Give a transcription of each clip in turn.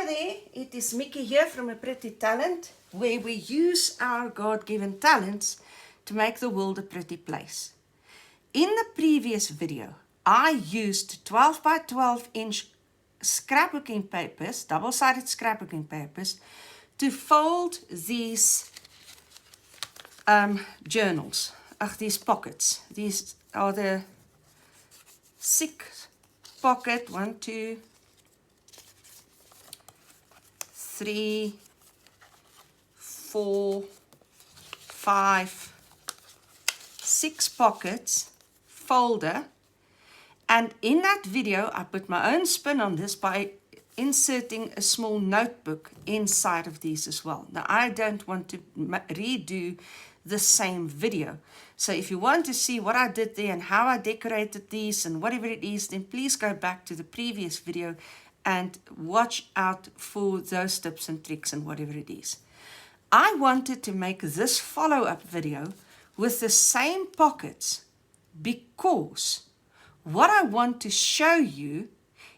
Hello there, it is Mickey here from A Pretty Talent, where we use our God-given talents to make the world a pretty place. In the previous video, I used 12 by 12 inch scrapbooking papers, double-sided scrapbooking papers, to fold these journals, these pockets. These are the 6 pocket, 1, 2, 3, 4, 5, 6 pockets folder, and in that video I put my own spin on this by inserting a small notebook inside of these as well. Now I don't want to redo the same video, so if you want to see what I did there and how I decorated these and whatever it is, then please go back to the previous video and watch out for those tips and tricks and whatever it is. I wanted to make this follow-up video with the same pockets because what I want to show you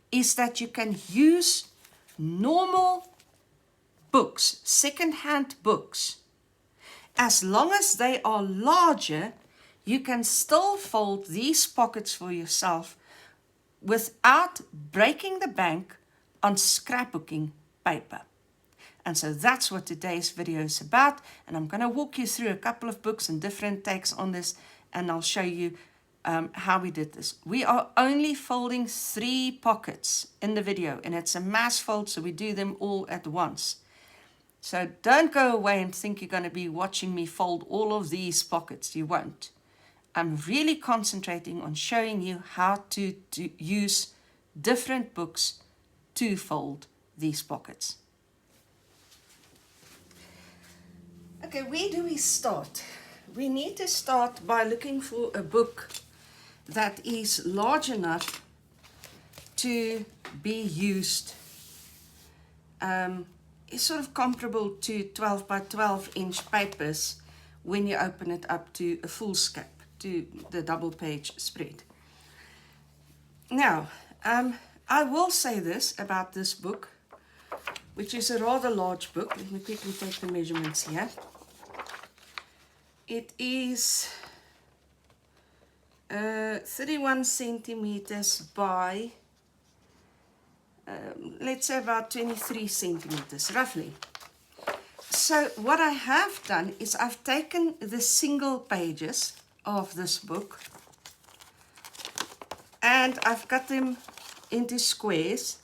is that you can use normal books, second-hand books. As long as they are larger, you can still fold these pockets for yourself without breaking the bank on scrapbooking paper. And so that's what today's video is about, and I'm going to walk you through a couple of books and different takes on this, and I'll show you how we did this. We are only folding 3 pockets in the video, and it's a mass fold, so we do them all at once. So don't go away and think you're going to be watching me fold all of these pockets. You won't. I'm really concentrating on showing you how to use different books to fold these pockets. Okay, where do we start? We need to start by looking for a book that is large enough to be used. It's sort of comparable to 12 by 12 inch papers when you open it up to a foolscap, to the double page spread. Now, I will say this about this book, which is a rather large book. Let me quickly take the measurements here. It is 31 centimeters by, let's say about 23 centimeters, roughly. So what I have done is I've taken the single pages of this book and I've cut them into squares,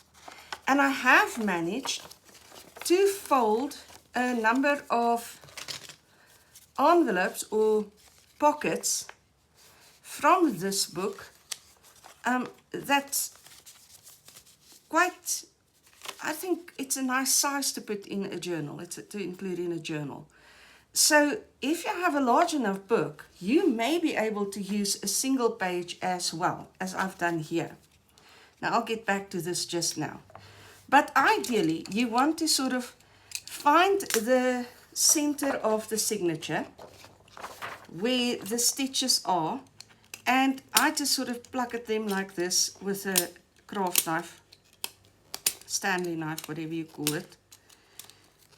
and I have managed to fold a number of envelopes or pockets from this book that's quite, I think it's a nice size to put in a journal, to include in a journal. So if you have a large enough book, you may be able to use a single page as well, as I've done here. Now I'll get back to this just now. But ideally, you want to sort of find the center of the signature where the stitches are, and I just sort of pluck at them like this with a craft knife, Stanley knife, whatever you call it,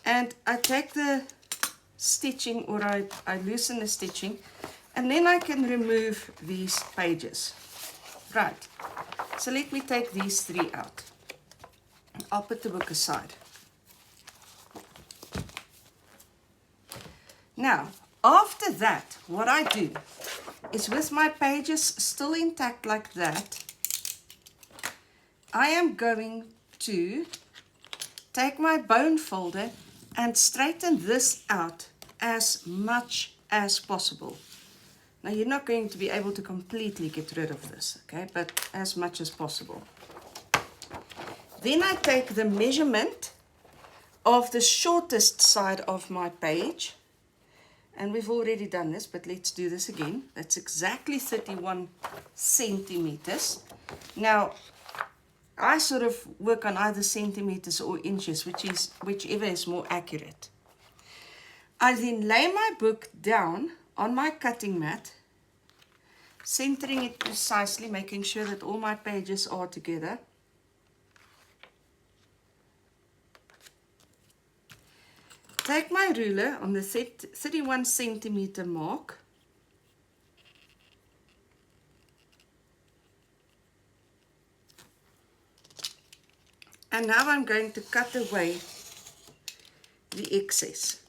and I take the stitching, or I loosen the stitching, and then I can remove these pages. Right, so let me take these 3 out. I'll put the book aside. Now, after that, what I do is, with my pages still intact like that, I am going to take my bone folder and straighten this out as much as possible. Now, you're not going to be able to completely get rid of this, okay, but as much as possible. Then I take the measurement of the shortest side of my page, and we've already done this, but let's do this again. That's exactly 31 centimeters. Now, I sort of work on either centimeters or inches, whichever is more accurate. I then lay my book down on my cutting mat, centering it precisely, making sure that all my pages are together. take my ruler on the 31 centimeter mark, and now I'm going to cut away the excess.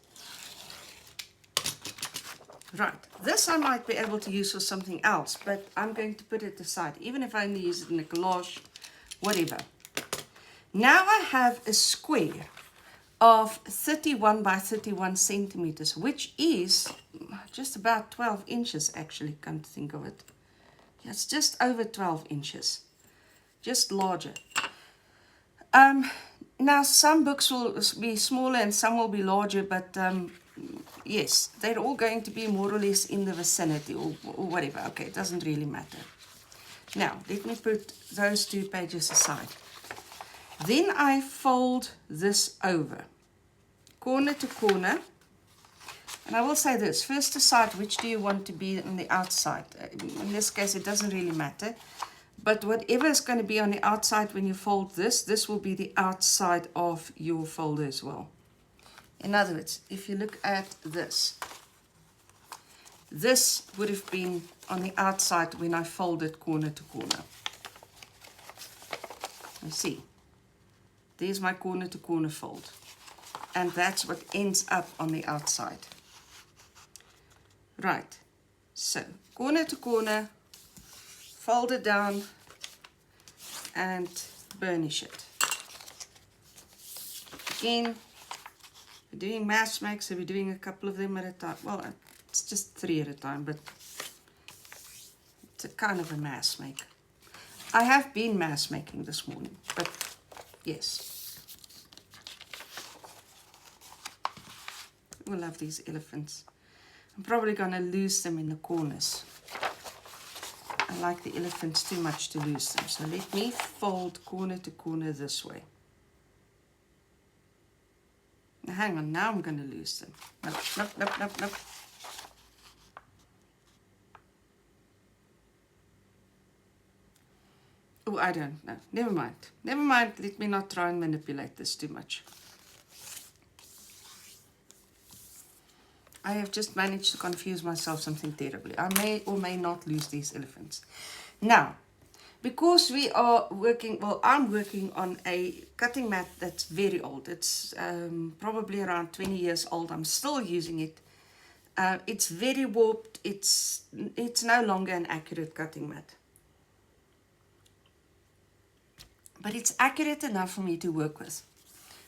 Right, this I might be able to use for something else, but I'm going to put it aside, even if I only use it in a collage, whatever. Now I have a square of 31 by 31 centimeters, which is just about 12 inches actually, come to think of it. It's just over 12 inches, just larger. Now some books will be smaller and some will be larger, but yes, they're all going to be more or less in the vicinity or whatever. Okay, it doesn't really matter. Now, let me put those 2 pages aside. Then I fold this over, corner to corner. And I will say this, first decide which do you want to be on the outside. In this case, it doesn't really matter. But whatever is going to be on the outside when you fold this will be the outside of your folder as well. In other words, if you look at this would have been on the outside when I folded corner to corner. You see, there's my corner to corner fold. And that's what ends up on the outside. Right, so corner to corner, fold it down and burnish it. Again, we're doing mass make, so we're doing a couple of them at a time. Well, it's just 3 at a time, but it's a kind of a mass make. I have been mass making this morning, but yes. I love these elephants. I'm probably going to lose them in the corners. I like the elephants too much to lose them. So let me fold corner to corner this way. Now hang on, now I'm going to lose them. Nope. Oh, I don't know. Never mind. Never mind. Let me not try and manipulate this too much. I have just managed to confuse myself something terribly. I may or may not lose these elephants. Now, because we are working, well, I'm working on a cutting mat that's very old. It's probably around 20 years old. I'm still using it. It's very warped. It's no longer an accurate cutting mat. But it's accurate enough for me to work with.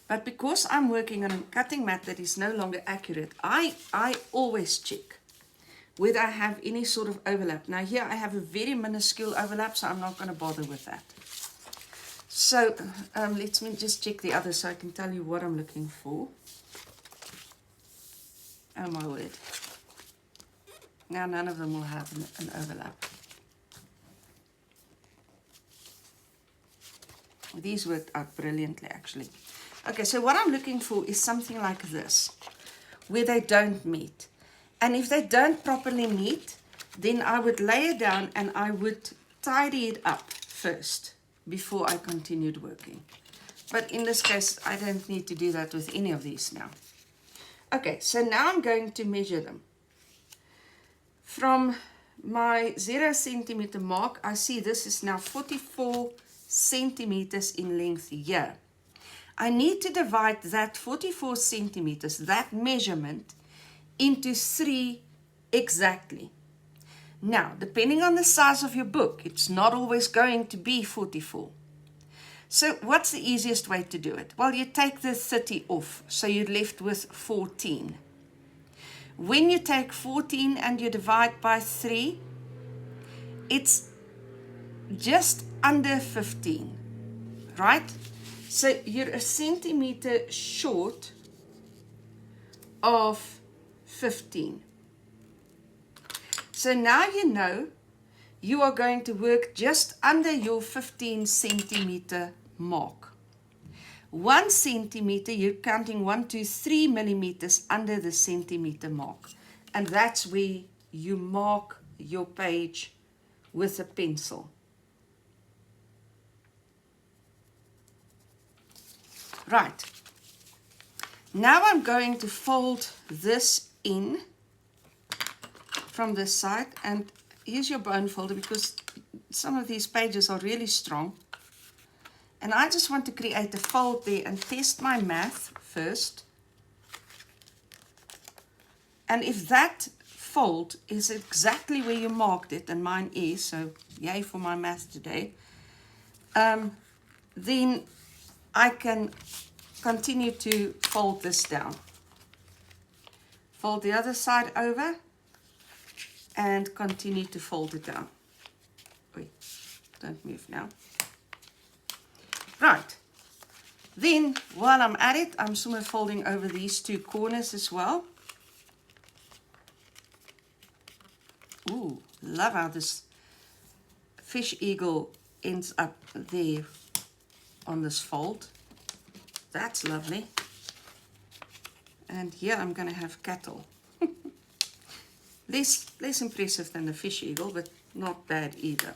But because I'm working on a cutting mat that is no longer accurate, I always check whether I have any sort of overlap. Now here I have a very minuscule overlap, so I'm not going to bother with that. So let me just check the other so I can tell you what I'm looking for. Oh my word. Now none of them will have an overlap. These worked out brilliantly actually. Okay, so what I'm looking for is something like this, where they don't meet. And if they don't properly meet, then I would lay it down and I would tidy it up first before I continued working. But in this case, I don't need to do that with any of these now. Okay, so now I'm going to measure them. From my 0 centimeter mark, I see this is now 44 centimeters in length here. I need to divide that 44 centimeters, that measurement, into 3 exactly. Now, depending on the size of your book, it's not always going to be 44. So what's the easiest way to do it? Well, you take the 30 off, so you're left with 14. When you take 14 and you divide by 3, it's just under 15, right? So you're a centimeter short of 15. So now you know you are going to work just under your 15 centimeter mark. 1 centimeter, you're counting 1, 2, 3 millimeters under the centimeter mark. And that's where you mark your page with a pencil. Right. Now I'm going to fold this in from this side, and use your bone folder because some of these pages are really strong. And I just want to create a fold there and test my math first. And if that fold is exactly where you marked it, and mine is, so yay for my math today, then I can continue to fold this down. Fold the other side over and continue to fold it down. Wait, don't move now. Right. Then, while I'm at it, I'm somewhere folding over these two corners as well. Ooh, love how this fish eagle ends up there on this fold. That's lovely. And here I'm going to have cattle. less impressive than the fish eagle, but not bad either.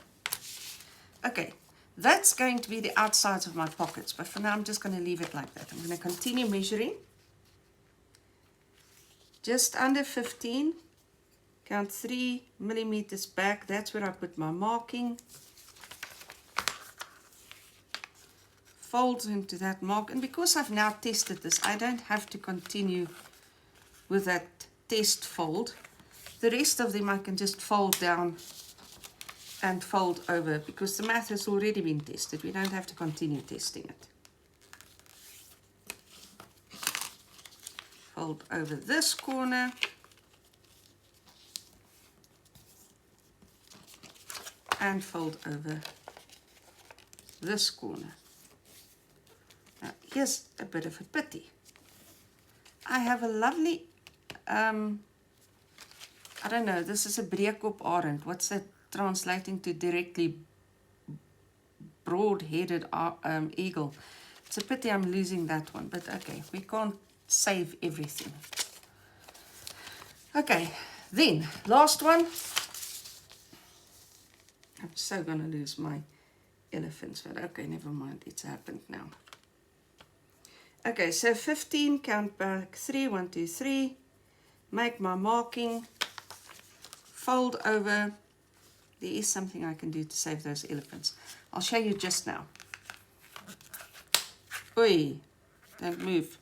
Okay, that's going to be the outsides of my pockets, but for now I'm just going to leave it like that. I'm going to continue measuring. Just under 15. Count 3 millimeters back. That's where I put my marking. Fold into that mark. And because I've now tested this, I don't have to continue with that test fold. The rest of them I can just fold down and fold over because the math has already been tested. We don't have to continue testing it. Fold over this corner. And fold over this corner. Now, here's a bit of a pity. I have a lovely, I don't know, this is a breekop arend. What's that translating to directly? Broad-headed eagle. It's a pity I'm losing that one, but okay, we can't save everything. Okay, then, last one. I'm so going to lose my elephants, but okay, never mind. It's happened now. Okay, so 15, count back 3, 1, 2, 3. Make my marking. Fold over. There is something I can do to save those elephants. I'll show you just now. Oi, don't move.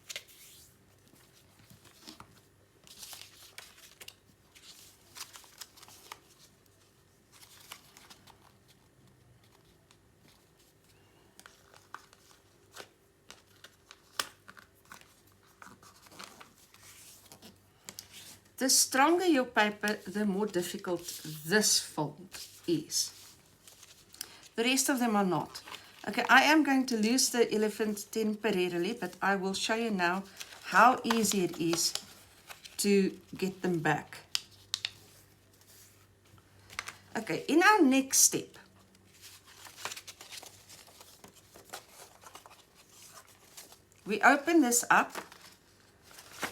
The stronger your paper, the more difficult this fold is. The rest of them are not. Okay, I am going to lose the elephant temporarily, but I will show you now how easy it is to get them back. Okay, in our next step, we open this up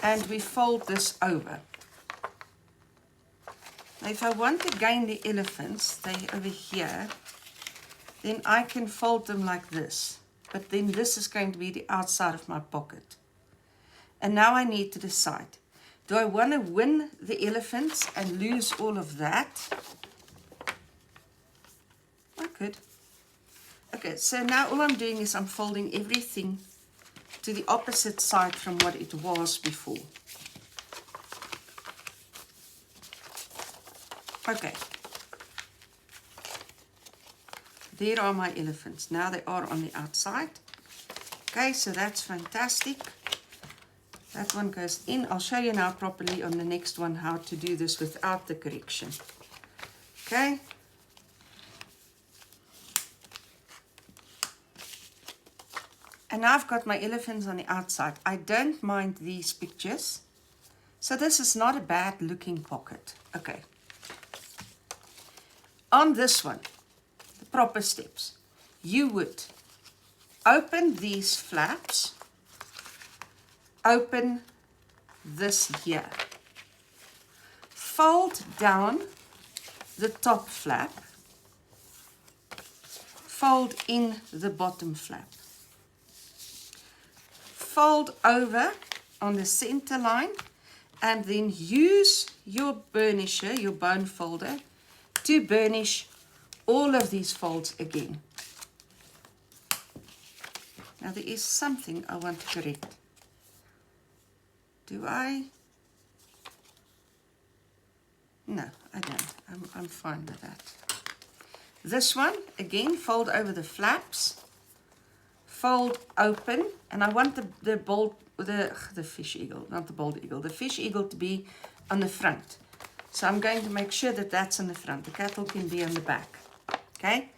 and we fold this over. Now, if I want to gain the elephants, they're over here, then I can fold them like this. But then this is going to be the outside of my pocket. And now I need to decide. Do I want to win the elephants and lose all of that? I could. Okay, so now all I'm doing is I'm folding everything to the opposite side from what it was before. Okay. There are my elephants. Now they are on the outside. Okay, so that's fantastic. That one goes in. I'll show you now properly on the next one how to do this without the correction. Okay. And now I've got my elephants on the outside. I don't mind these pictures. So this is not a bad looking pocket. Okay. On this one, the proper steps. You would open these flaps. Open this here. Fold down the top flap. Fold in the bottom flap. Fold over on the center line, and then use your burnisher, your bone folder, to burnish all of these folds again. Now there is something I want to correct. Do I? No, I don't. I'm fine with that. This one, again, fold over the flaps, fold open, and I want the fish eagle, not the bald eagle, the fish eagle to be on the front. So I'm going to make sure that that's on the front. The cattle can be on the back. Okay?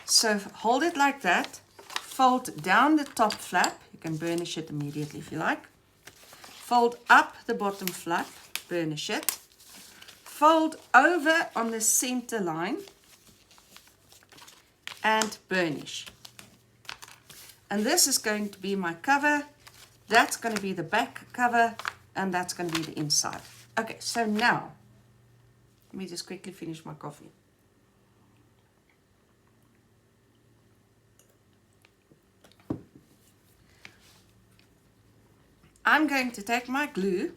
So hold it like that. Fold down the top flap. You can burnish it immediately if you like. Fold up the bottom flap. Burnish it. Fold over on the center line. And burnish. And this is going to be my cover. That's going to be the back cover. And that's going to be the inside. Okay, so now, let me just quickly finish my coffee. I'm going to take my glue,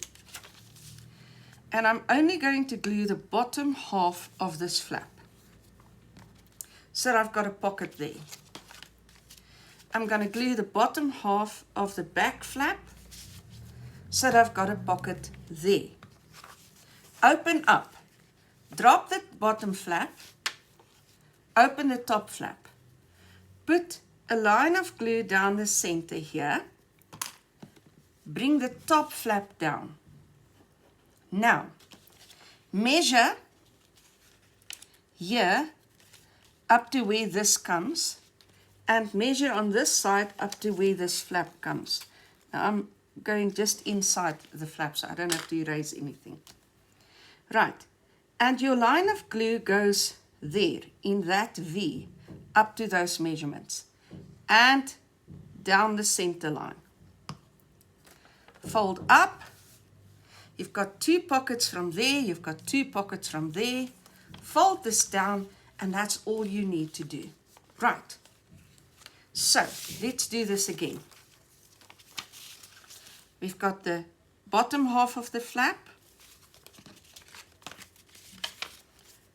and I'm only going to glue the bottom half of this flap. So that I've got a pocket there. I'm going to glue the bottom half of the back flap, so that I've got a pocket there. Open up. Drop the bottom flap, open the top flap. Put a line of glue down the center here. Bring the top flap down. Now, measure here up to where this comes, and measure on this side up to where this flap comes. Now I'm going just inside the flap, so I don't have to erase anything. Right, and your line of glue goes there, in that V, up to those measurements, and down the center line. Fold up. You've got 2 pockets from there, you've got 2 pockets from there. Fold this down, and that's all you need to do. Right. So, let's do this again. We've got the bottom half of the flap,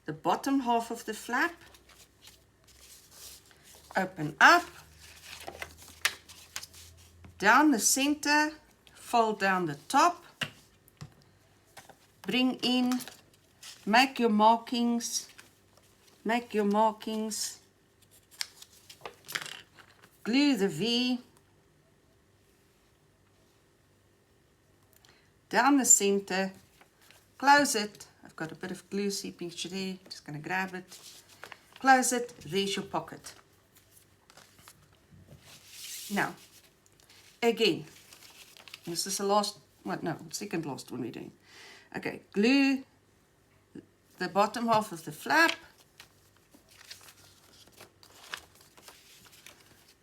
the bottom half of the flap, open up, down the center, fold down the top, bring in, make your markings, glue the V, down the center, close it. I've got a bit of glue seeping through there, just going to grab it, close it, there's your pocket. Now, again, this is the last one, no, second last one we're doing. Okay, glue the bottom half of the flap,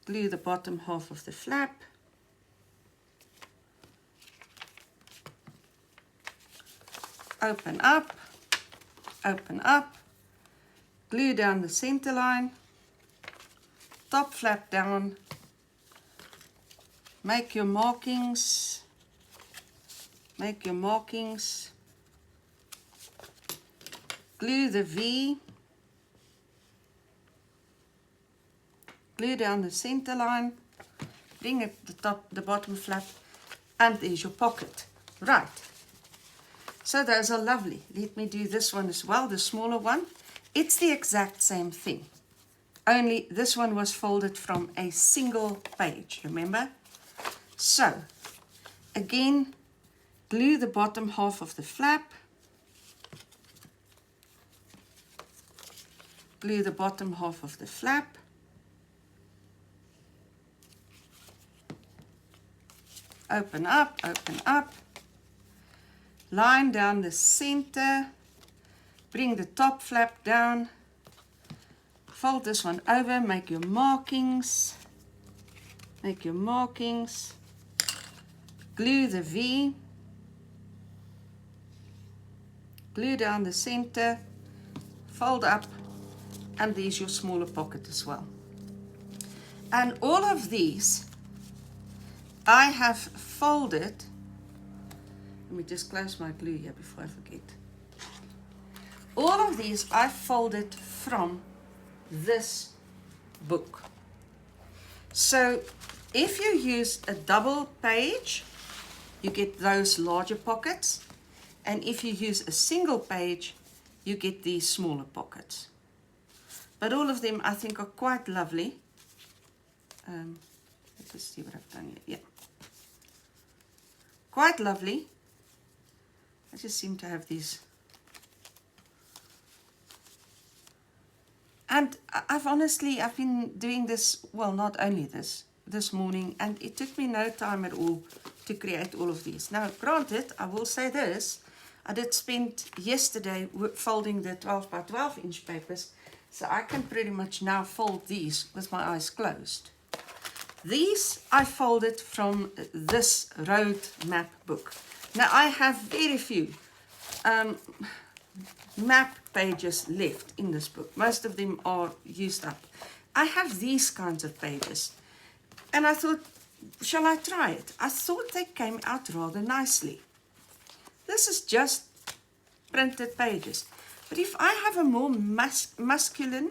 glue the bottom half of the flap, open up, glue down the center line, top flap down, make your markings, glue the V, glue down the center line, bring it the bottom flap, and there's your pocket. Right. So those are lovely. Let me do this one as well, the smaller one. It's the exact same thing, only this one was folded from a single page, remember? So, again, glue the bottom half of the flap, glue the bottom half of the flap, open up, line down the center, bring the top flap down, fold this one over, make your markings, glue the V, glue down the center, fold up, and there's your smaller pocket as well. And all of these I have folded Let me just close my glue here before I forget. All of these I folded from this book. So if you use a double page, you get those larger pockets. And if you use a single page, you get these smaller pockets. But all of them I think are quite lovely. Let's just see what I've done here. Yeah. Quite lovely. I just seem to have these. And I've been doing this, well, not only this morning, and it took me no time at all to create all of these. Now, granted, I will say this, I did spend yesterday folding the 12 by 12 inch papers, so I can pretty much now fold these with my eyes closed. These I folded from this road map book. Now, I have very few map pages left in this book. Most of them are used up. I have these kinds of pages, and I thought, shall I try it? I thought they came out rather nicely. This is just printed pages, but if I have a more masculine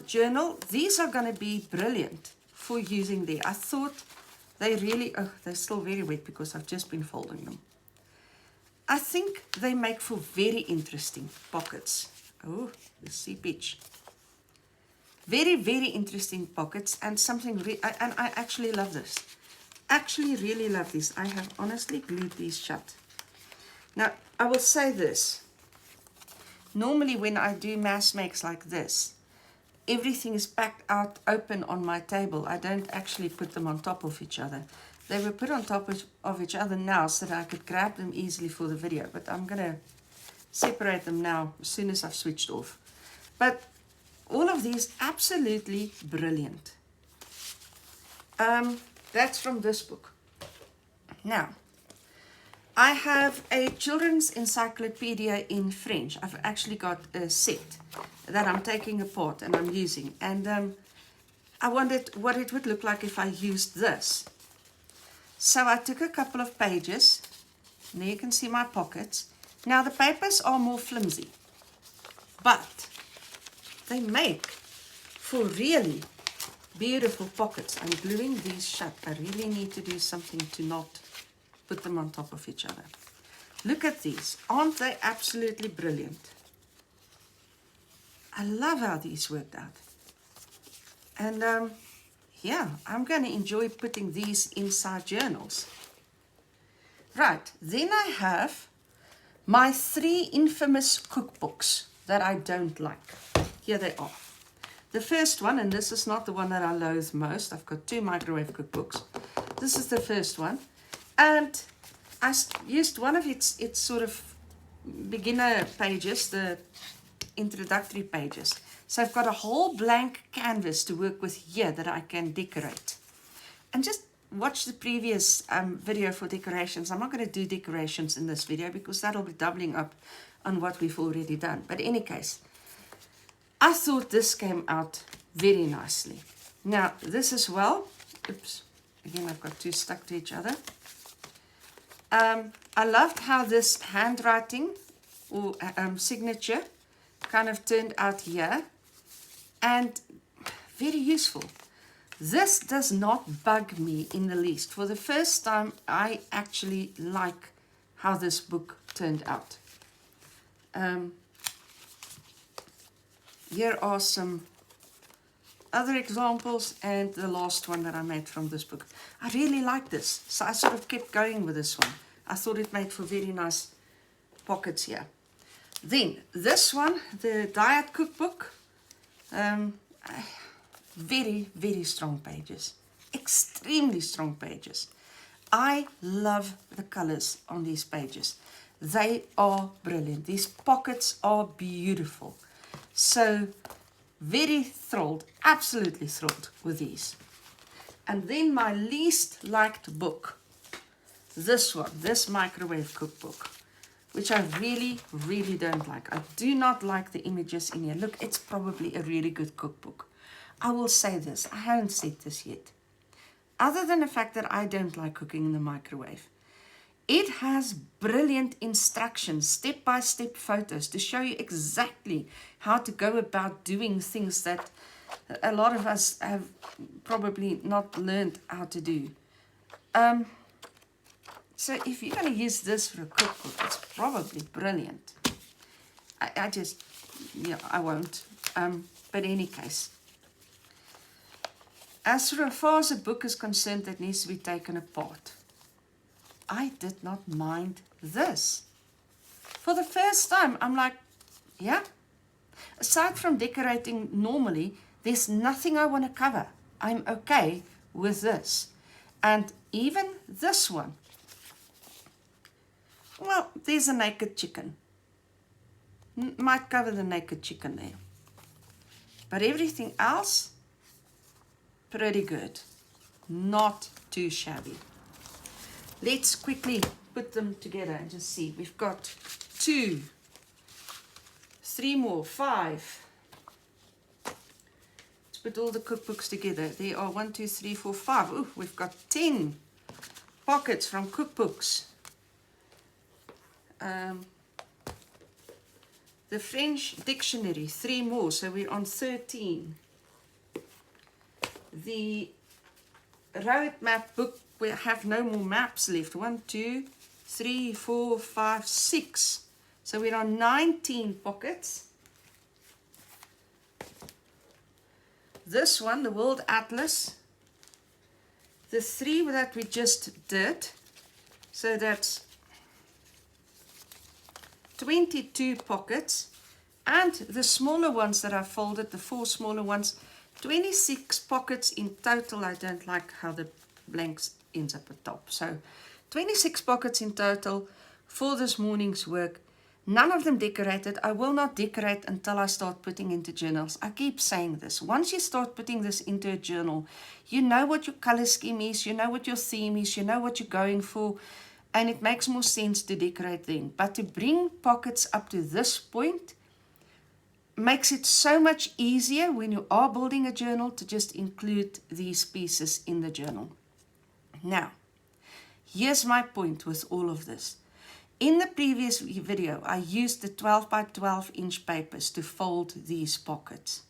journal, these are going to be brilliant for using there. I thought they really, they're still very wet because I've just been folding them. I think they make for very interesting pockets. Oh, the sea peach. Very, very interesting pockets, and something, and I actually love this. Actually really love this. I have honestly glued these shut. Now, I will say this. Normally when I do mass makes like this, everything is packed out open on my table. I don't actually put them on top of each other. They were put on top of each other now so that I could grab them easily for the video. But I'm going to separate them now as soon as I've switched off. But all of these absolutely brilliant. That's from this book. Now, I have a children's encyclopedia in French. I've actually got a set that I'm taking apart and I'm using. And I wondered what it would look like if I used this. So I took a couple of pages. There you can see my pockets. Now the papers are more flimsy, but they make for really beautiful pockets. I'm gluing these shut. I really need to do something to not put them on top of each other. Look at these. Aren't they absolutely brilliant? I love how these worked out. And yeah, I'm going to enjoy putting these inside journals. Right, then I have my 3 infamous cookbooks that I don't like. Here they are. The first one, and this is not the one that I loathe most. I've got 2 microwave cookbooks. This is the first one. And I used one of its sort of beginner pages, the introductory pages. So I've got a whole blank canvas to work with here that I can decorate. And just watch the previous video for decorations. I'm not going to do decorations in this video because that'll be doubling up on what we've already done. But in any case, I thought this came out very nicely. Now, this as well. Oops. Again, I've got 2 stuck to each other. I loved how this handwriting or signature kind of turned out here. And very useful. This does not bug me in the least. For the first time, I actually like how this book turned out. Here are some other examples and the last one that I made from this book. I really like this, so I sort of kept going with this one. I thought it made for very nice pockets here. Then this one, the diet cookbook. Very, very strong pages. Extremely strong pages. I love the colors on these pages. They are brilliant. These pockets are beautiful. So, very thrilled, absolutely thrilled with these. And then my least liked book. This one, this microwave cookbook, which I really, really don't like. I do not like the images in here. Look, it's probably a really good cookbook. I will say this, I haven't said this yet. Other than the fact that I don't like cooking in the microwave, It has brilliant instructions, step-by-step photos to show you exactly how to go about doing things that a lot of us have probably not learned how to do. So if you're going to use this for a cookbook, it's probably brilliant. I just, yeah, I won't. But in any case, as far as a book is concerned that needs to be taken apart, I did not mind this. For the first time, I'm like, yeah. Aside from decorating normally, there's nothing I want to cover. I'm okay with this. And even this one, well, there's a naked chicken. Might cover the naked chicken there. But everything else, pretty good. Not too shabby. Let's quickly put them together and just see. We've got 2, 3 more, 5. Let's put all the cookbooks together. There are 1, 2, 3, 4, 5. Ooh, we've got 10 pockets from cookbooks. The French dictionary, 3 more, so we're on 13. The road map book, we have no more maps left. 1, 2, 3, 4, 5, 6. So we're on 19 pockets. This one, the World Atlas. The 3 that we just did. So that's 22 pockets. And the smaller ones that I folded, the 4 smaller ones, 26 pockets in total. I don't like how the blanks ends up at top. So 26 pockets in total for this morning's work. None of them decorated. I will not decorate until I start putting into journals. I keep saying this. Once you start putting this into a journal, you know what your color scheme is, you know what your theme is, you know what you're going for, and it makes more sense to decorate then. But to bring pockets up to this point makes it so much easier when you are building a journal to just include these pieces in the journal. Now, here's my point with all of this. In the previous video, I used the 12 by 12 inch papers to fold these pockets.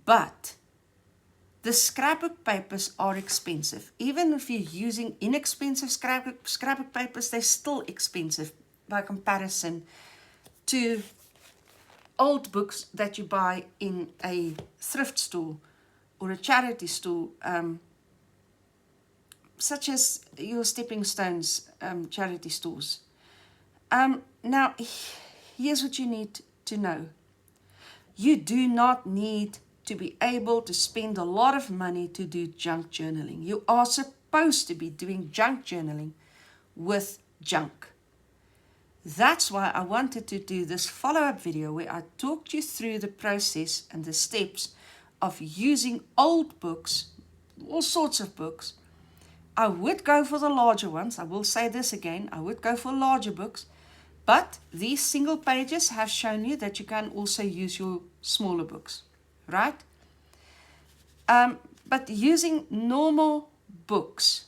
But the scrapbook papers are expensive. Even if you're using inexpensive scrapbook papers, they're still expensive by comparison to old books that you buy in a thrift store or a charity store, such as your Stepping Stones charity stores. Now, here's what you need to know. You do not need to be able to spend a lot of money to do junk journaling. You are supposed to be doing junk journaling with junk. That's why I wanted to do this follow-up video where I talked you through the process and the steps of using old books, all sorts of books. I would go for the larger ones. I will say this again. I would go for larger books. But these single pages have shown you that you can also use your smaller books, right? But using normal books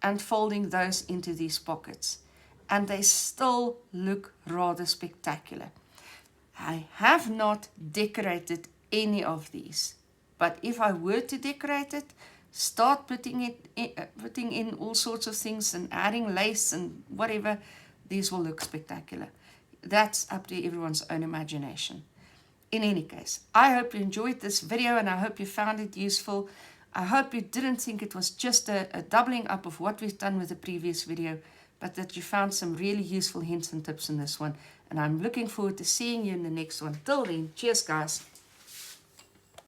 and folding those into these pockets, and they still look rather spectacular. I have not decorated any of these, but if I were to decorate it, start putting in all sorts of things and adding lace and whatever, these will look spectacular. That's up to everyone's own imagination. In any case, I hope you enjoyed this video and I hope you found it useful. I hope you didn't think it was just a doubling up of what we've done with the previous video, but that you found some really useful hints and tips in this one. And I'm looking forward to seeing you in the next one. Till then, cheers guys.